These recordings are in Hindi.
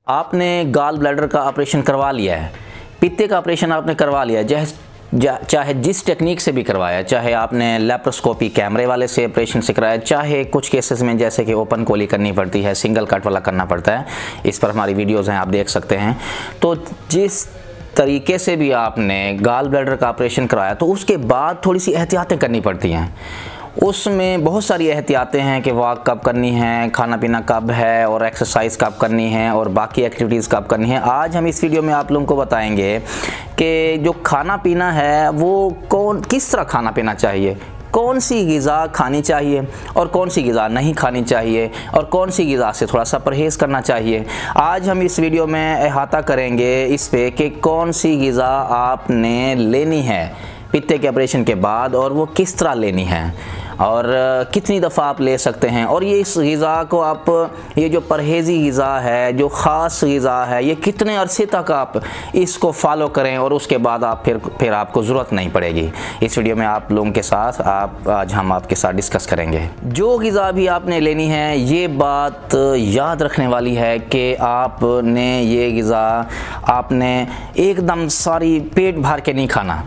आपने गॉल ब्लैडर का ऑपरेशन करवा लिया है, पित्ते का ऑपरेशन आपने करवा लिया है, चाहे जिस टेक्निक से भी करवाया, चाहे आपने लेप्रोस्कोपी कैमरे वाले से ऑपरेशन से कराया, चाहे कुछ केसेस में जैसे कि ओपन कोली करनी पड़ती है, सिंगल कट वाला करना पड़ता है, इस पर हमारी वीडियोज़ हैं, आप देख सकते हैं। तो जिस तरीके से भी आपने गॉल ब्लैडर का ऑपरेशन कराया तो उसके बाद थोड़ी सी एहतियातें करनी पड़ती हैं। उसमें बहुत सारी एहतियातें हैं कि वॉक कब करनी है, खाना पीना कब है, और एक्सरसाइज कब करनी है, और बाकी एक्टिविटीज़ कब करनी है। आज हम इस वीडियो में आप लोगों को बताएंगे कि जो खाना पीना है वो किस तरह खाना पीना चाहिए, कौन सी ग़िज़ा खानी चाहिए और कौन सी ग़िज़ा नहीं खानी चाहिए, और कौन सी ग़िज़ा से थोड़ा सा परहेज़ करना चाहिए। आज हम इस वीडियो में अहाता करेंगे इस पे कि कौन सी ग़िज़ा आपने लेनी है पित्ते के ऑपरेशन के बाद, और वो किस तरह लेनी है, और कितनी दफ़ा आप ले सकते हैं, और ये इस ग़िज़ा को आप, ये जो परहेज़ी ग़िज़ा है, जो ख़ास ग़िज़ा है, ये कितने अरसे तक आप इसको फॉलो करें और उसके बाद आप फिर आपको ज़रूरत नहीं पड़ेगी। इस वीडियो में आप लोगों के साथ आज हम आपके साथ डिस्कस करेंगे। जो ग़िज़ा भी आपने लेनी है, ये बात याद रखने वाली है कि आपने ये ग़िज़ा आपने एकदम सारी पेट भर के नहीं खाना,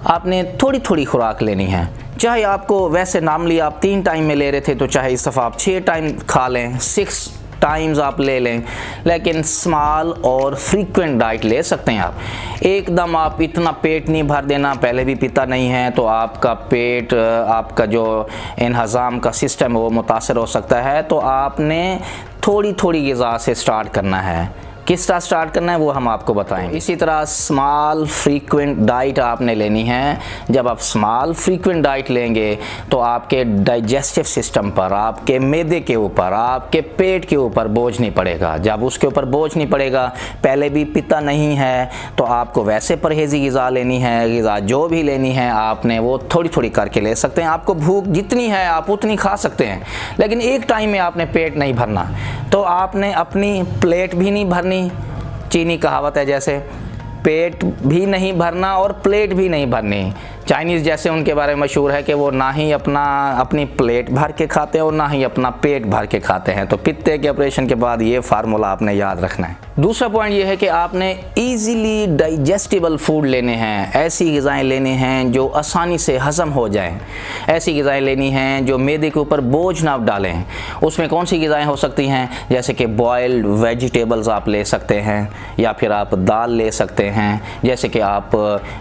आपने थोड़ी थोड़ी खुराक लेनी है। चाहे आपको वैसे नॉर्मली आप 3 टाइम में ले रहे थे, तो चाहे इस दफ़ा आप 6 टाइम खा लें, 6 टाइम्स आप ले लें, लेकिन स्मॉल और फ्रीक्वेंट डाइट ले सकते हैं आप। एकदम आप इतना पेट नहीं भर देना, पहले भी पिता नहीं है तो आपका पेट, आपका जो इन्हज़ाम का सिस्टम है वो मुतासर हो सकता है। तो आपने थोड़ी थोड़ी ग़िज़ा से स्टार्ट करना है। किस तरह स्टार्ट करना है वो हम आपको बताएंगे। इसी तरह स्मॉल फ्रीक्वेंट डाइट आपने लेनी है। जब आप स्मॉल फ्रीक्वेंट डाइट लेंगे तो आपके डाइजेस्टिव सिस्टम पर, आपके मैदे के ऊपर, आपके पेट के ऊपर बोझ नहीं पड़ेगा। जब उसके ऊपर बोझ नहीं पड़ेगा, पहले भी पिता नहीं है तो आपको वैसे परहेज़ी ग़िज़ा लेनी है। ग़िज़ा जो भी लेनी है आपने वो थोड़ी थोड़ी करके ले सकते हैं। आपको भूख जितनी है आप उतनी खा सकते हैं, लेकिन एक टाइम में आपने पेट नहीं भरना। तो आपने अपनी प्लेट भी नहीं भरनी, चीनी कहावत है जैसे, पेट भी नहीं भरना और प्लेट भी नहीं भरनी। चाइनीज़ जैसे उनके बारे में मशहूर है कि वो ना ही अपनी प्लेट भर के खाते हैं और ना ही अपना पेट भर के खाते हैं। तो पित्ते के ऑपरेशन के बाद ये फार्मूला आपने याद रखना है। दूसरा पॉइंट ये है कि आपने इजीली डाइजेस्टिबल फूड लेने हैं। ऐसी ग़िज़ाएँ लेनी हैं जो आसानी से हज़म हो जाएं। ऐसी ग़िज़ाएँ लेनी हैं जो मैदे के ऊपर बोझ ना डालें। उसमें कौन सी ग़िज़ाएँ हो सकती हैं, जैसे कि बॉयल्ड वेजिटेबल्स आप ले सकते हैं, या फिर आप दाल ले सकते हैं, जैसे कि आप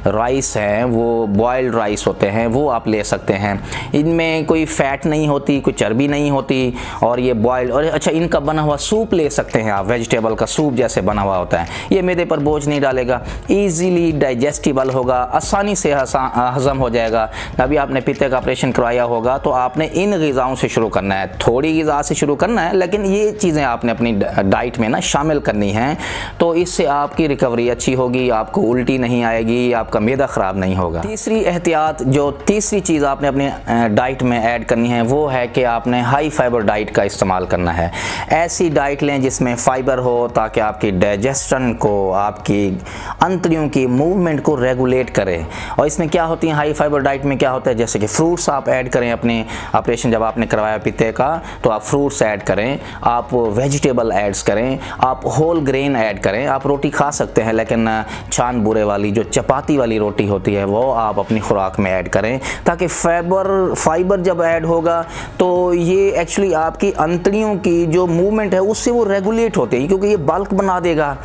राइस हैं, वो बॉयल्ड राइस होते हैं, वो आप ले सकते हैं। इनमें कोई फ़ैट नहीं होती, कोई चर्बी नहीं होती, और ये बॉयल्ड, और अच्छा इनका बना हुआ सूप ले सकते हैं आप, वेजिटेबल का सूप जैसे बना हुआ होता है। ये मैदे पर बोझ नहीं डालेगा, ईज़िली डाइजेस्टिबल होगा, आसानी से हज़म हो जाएगा। अभी आपने पित्ते का ऑपरेशन करवाया होगा तो आपने इन ग़िज़ाओं से शुरू करना है, थोड़ी ग़िज़ा से शुरू करना है, लेकिन ये चीज़ें आपने अपनी डाइट में ना शामिल करनी हैं। तो इससे आपकी रिकवरी अच्छी होगी, आपको उल्टी नहीं आएगी, आपका मैदा ख़राब नहीं होगा। तीसरी एहतियात, जो तीसरी चीज़ आपने अपने डाइट में ऐड करनी है वो है कि आपने हाई फाइबर डाइट का इस्तेमाल करना है। ऐसी डाइट लें जिसमें फ़ाइबर हो, ताकि आपकी डाइजेशन को, आपकी अंतड़ियों की मूवमेंट को रेगुलेट करे। और इसमें क्या होती है, हाई फाइबर डाइट में क्या होता है, जैसे कि फ्रूट्स आप ऐड करें। अपने ऑपरेशन जब आपने करवाया पित्ते का तो आप फ्रूट्स ऐड करें, आप वेजिटेबल ऐड्स करें, आप होल ग्रेन ऐड करें। आप रोटी खा सकते हैं, लेकिन छान बुरे वाली जो चपाती वाली रोटी होती है वो आप अपनी खुराक में ऐड करें, ताकि फाइबर जब ऐड होगा तो ये एक्चुअली आपकी अंतड़ियों की जो मूवमेंट है उससे वो रेगुलेट होते हैं, क्योंकि ये बल्क बना देगा।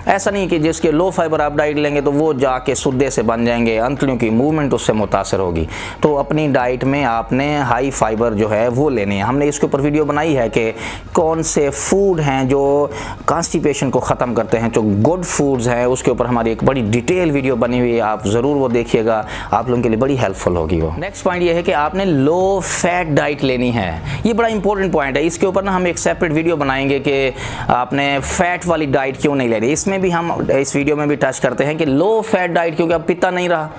ऐसा नहीं कि जिसके लो फाइबर आप डाइट लेंगे तो वो जाके सुद्दे से बन जाएंगे, अंतड़ियों की मूवमेंट उससे मुतासर होगी। तो अपनी डाइट में आपने हाई फाइबर जो है वो लेनी है। हमने इसके ऊपर वीडियो बनाई है कि कौन से फूड हैं जो कॉन्स्टिपेशन को ख़त्म करते हैं, जो गुड फूड्स हैं, उसके ऊपर हमारी एक बड़ी डिटेल वीडियो बनी हुई है, आप ज़रूर वो देखिएगा, आप लोगों के लिए बड़ी हेल्पफुल होगी वो। नेक्स्ट पॉइंट ये है कि आपने लो फैट डाइट लेनी है। ये बड़ा इंपॉर्टेंट पॉइंट है, इसके ऊपर ना हम एक सेपरेट वीडियो बनाएंगे कि आपने फैट वाली डाइट क्यों नहीं लेनी। इसमें भी हम इस वीडियो में भी टच करते हैं कि लो फैट डाइट, क्योंकि अब पित्ता नहीं रहा,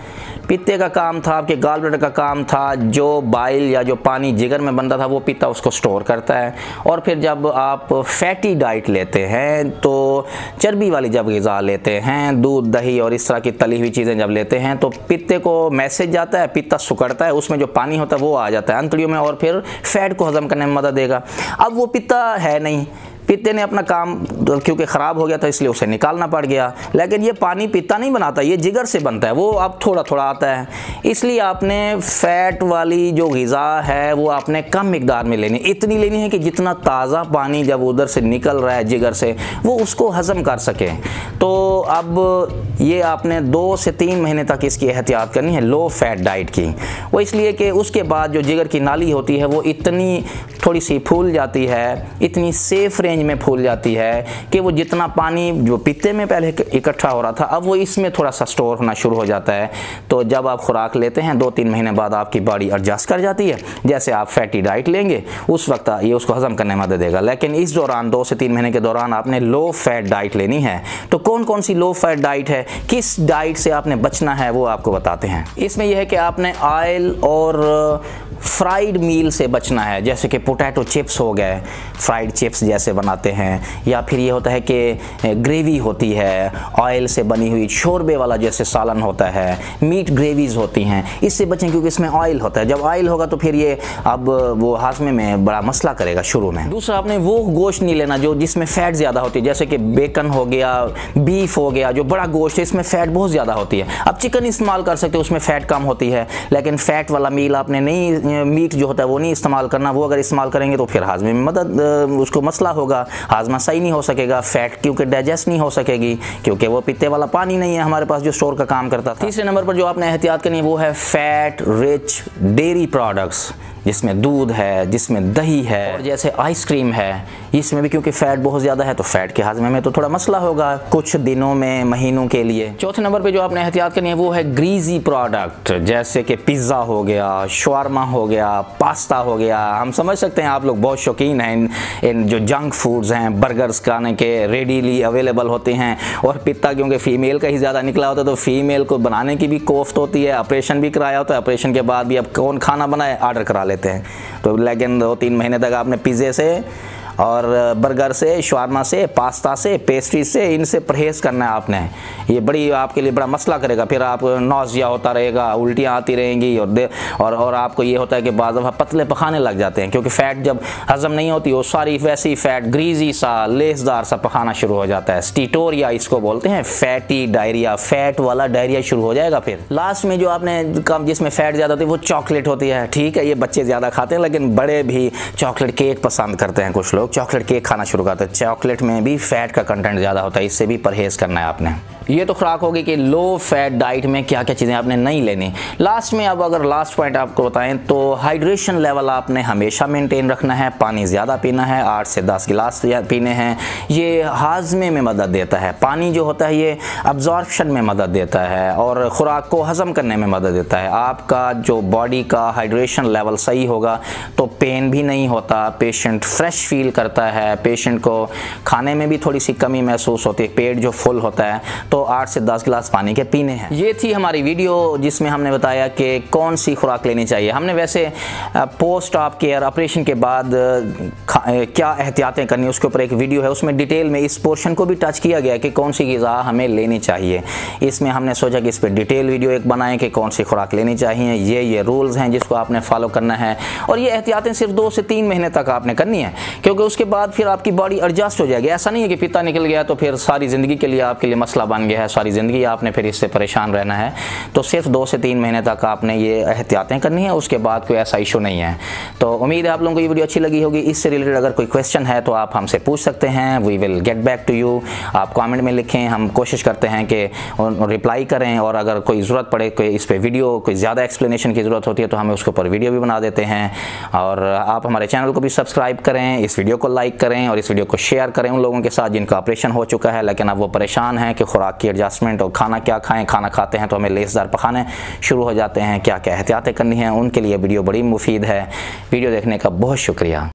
पित्ते का काम था, आपके गॉल ब्लैडर का काम था, जो बाइल या जो पानी जिगर में बनता था वो पित्ता उसको स्टोर करता है। और फिर जब आप फैटी डाइट लेते हैं, तो चर्बी वाली जब ग़िज़ा लेते हैं, दूध दही और इस तरह की तली हुई चीज़ें जब लेते हैं, तो पित्ते को मैसेज जाता है, पित्ता सुकड़ता है, उसमें जो पानी होता है वो आ जाता है अंतड़ियों में, और फिर फैट को हज़म करने में मदद देगा। अब वो पित्ता है नहीं, पित्ते ने अपना काम क्योंकि ख़राब हो गया था इसलिए उसे निकालना पड़ गया। लेकिन ये पानी पित्ता नहीं बनाता, ये जिगर से बनता है, वो अब थोड़ा थोड़ा आता है। इसलिए आपने फ़ैट वाली जो ग़िज़ा है वो आपने कम मिकदार में लेनी, इतनी लेनी है कि जितना ताज़ा पानी जब उधर से निकल रहा है जिगर से वो उसको हज़म कर सके। तो अब ये आपने 2 से 3 महीने तक इसकी एहतियात करनी है लो फैट डाइट की। वो इसलिए कि उसके बाद जो जिगर की नाली होती है वो इतनी थोड़ी सी फूल जाती है, इतनी सेफ रेंज में फूल जाती है कि वो जितना पानी जो पित्ते में पहले इकट्ठा हो रहा था अब वो इसमें थोड़ा सा स्टोर होना शुरू हो जाता है। तो जब आप खुराक लेते हैं 2-3 महीने बाद आपकी बॉडी एडजस्ट कर जाती है। जैसे आप फैटी डाइट लेंगे उस वक्त ये उसको हजम करने में मदद देगा। लेकिन इस दौरान 2 से 3 महीने के दौरान आपने लो फैट डाइट लेनी है। तो कौन कौन सी लो फैट डाइट है, किस डाइट से आपने बचना है वो आपको बताते हैं। इसमें यह है कि आपने ऑयल और फ्राइड मील से बचना है, जैसे कि पोटैटो चिप्स हो गए, फ्राइड चिप्स जैसे बनाते हैं, या फिर ये होता है कि ग्रेवी होती है ऑयल से बनी हुई, शोरबे वाला जैसे सालन होता है, मीट ग्रेवीज होती हैं, इससे बचें क्योंकि इसमें ऑयल होता है। जब ऑयल होगा तो फिर ये अब वो हाजमे में बड़ा मसला करेगा शुरू में। दूसरा, आपने वो गोश्त नहीं लेना जो जिसमें फ़ैट ज़्यादा होती है, जैसे कि बेकन हो गया, बीफ हो गया, जो बड़ा गोश्त है इसमें फ़ैट बहुत ज़्यादा होती है। अब चिकन इस्तेमाल कर सकते हो, उसमें फ़ैट कम होती है, लेकिन फ़ैट वाला मील आपने नहीं, मीट जो होता है वो नहीं इस्तेमाल करना। वो अगर इस्तेमाल करेंगे तो फिर हाजमे में उसको मसला होगा, हाजमा सही नहीं हो सकेगा, फैट क्योंकि डाइजेस्ट नहीं हो सकेगी क्योंकि वो पित्ते वाला पानी नहीं है हमारे पास जो स्टोर का काम करता था। तीसरे नंबर पर जो आपने एहतियात करनी है वो है फैट रिच डेयरी प्रोडक्ट्स, जिसमें दूध है, जिसमें दही है, और जैसे आइसक्रीम है, इसमें भी क्योंकि फ़ैट बहुत ज़्यादा है तो फ़ैट के हाजमे में तो थोड़ा मसला होगा कुछ दिनों में, महीनों के लिए। चौथे नंबर पे जो आपने एहतियात करनी है वो है ग्रीजी प्रोडक्ट, जैसे कि पिज़्ज़ा हो गया, शवारमा हो गया, पास्ता हो गया। हम समझ सकते हैं आप लोग बहुत शौकीन हैं इन जो जंक फूड्स हैं, बर्गर्स खाने के रेडीली अवेलेबल होते हैं। और पित्ता क्योंकि फ़ीमेल का ही ज़्यादा निकला होता है तो फ़ीमेल को बनाने की भी कोफ्त होती है, ऑपरेशन भी कराया होता है, ऑपरेशन के बाद भी अब कौन खाना बनाए, ऑर्डर करा लेते हैं। तो लेकिन 2-3 महीने तक आपने पिज़्ज़े से और बर्गर से, शवारमा से, पास्ता से, पेस्ट्री से, इनसे परहेज़ करना है आपने। ये बड़ी आपके लिए बड़ा मसला करेगा। फिर आप नौजिया होता रहेगा, उल्टियाँ आती रहेंगी और आपको ये होता है कि बाज़ दफ़ा पतले पखाने लग जाते हैं क्योंकि फ़ैट जब हज़म नहीं होती वो सारी वैसी फ़ैट ग्रीजी सा लेसदार सा पखाना शुरू हो जाता है। स्टीटोरिया इसको बोलते हैं, फैटी डायरिया, फ़ैट वाला डायरिया शुरू हो जाएगा। फिर लास्ट में जो आपने कम जिसमें फ़ैट ज़्यादा होती है वो चॉकलेट होती है। ठीक है, ये बच्चे ज़्यादा खाते हैं लेकिन बड़े भी चॉकलेट केक पसंद करते हैं, कुछ लोग चॉकलेट केक खाना शुरू करते हैं। चॉकलेट में भी फैट का कंटेंट ज़्यादा होता है, इससे भी परहेज़ करना है आपने। ये तो खुराक होगी कि लो फैट डाइट में क्या क्या चीज़ें आपने नहीं लेनी। लास्ट में अब अगर लास्ट पॉइंट आपको बताएं तो हाइड्रेशन लेवल आपने हमेशा मेंटेन रखना है, पानी ज़्यादा पीना है, 8 से 10 गिलास पीने हैं। ये हाजमे में मदद देता है, पानी जो होता है ये अब्जॉर्प्शन में मदद देता है और ख़ुराक को हज़म करने में मदद देता है। आपका जो बॉडी का हाइड्रेशन लेवल सही होगा तो पेन भी नहीं होता, पेशेंट फ्रेश फील करता है, पेशेंट को खाने में भी थोड़ी सी कमी महसूस होती है, पेट जो फुल होता है। तो 8 से 10 गिलास पानी के पीने हैं। ये थी हमारी वीडियो जिसमें हमने बताया कि कौन सी खुराक लेनी चाहिए। हमने वैसे पोस्ट ऑप केयर ऑपरेशन के बाद क्या एहतियातें करनी उसके ऊपर एक वीडियो है, उसमें डिटेल में इस पोर्शन को भी टच किया गया है कि कौन सी ग़िज़ा हमें लेनी चाहिए। इसमें हमने सोचा कि इस पर डिटेल वीडियो एक बनाएं कि कौन सी खुराक लेनी चाहिए, ये रूल्स हैं जिसको आपने फॉलो करना है। और ये एहतियातें सिर्फ 2 से 3 महीने तक आपने करनी है क्योंकि उसके बाद फिर आपकी बॉडी एडजस्ट हो जाएगी। ऐसा नहीं है कि पित्ता निकल गया तो फिर सारी ज़िंदगी के लिए आपके लिए मसला बन गया है, सारी ज़िंदगी आपने फिर इससे परेशान रहना है। तो सिर्फ 2 से 3 महीने तक आपने ये एहतियातें करनी है, उसके बाद कोई ऐसा इशू नहीं है। तो उम्मीद है आप लोगों को ये वीडियो अच्छी लगी होगी। इससे रिलेटेड अगर कोई क्वेश्चन है तो आप हमसे पूछ सकते हैं, we will get back to you. आप कमेंट में लिखें, हम कोशिश करते हैं कि रिप्लाई करें। और अगर कोई ज़रूरत पड़े, कोई इस पर वीडियो, कोई ज़्यादा एक्सप्लेनेशन की ज़रूरत होती है तो हमें उसके ऊपर वीडियो भी बना देते हैं। और आप हमारे चैनल को भी सब्सक्राइब करें, इस वीडियो को लाइक करें और इस वीडियो को शेयर करें उन लोगों के साथ जिनका ऑपरेशन हो चुका है लेकिन अब वो परेशान हैं कि खुराक की एडजस्टमेंट और खाना क्या खाएं, खाना खाते हैं तो हमें लेसदार पखाने शुरू हो जाते हैं, क्या क्या एहतियातें करनी हैं। उनके लिए वीडियो बड़ी मुफीद है। वीडियो देखने का बहुत शुक्रिया।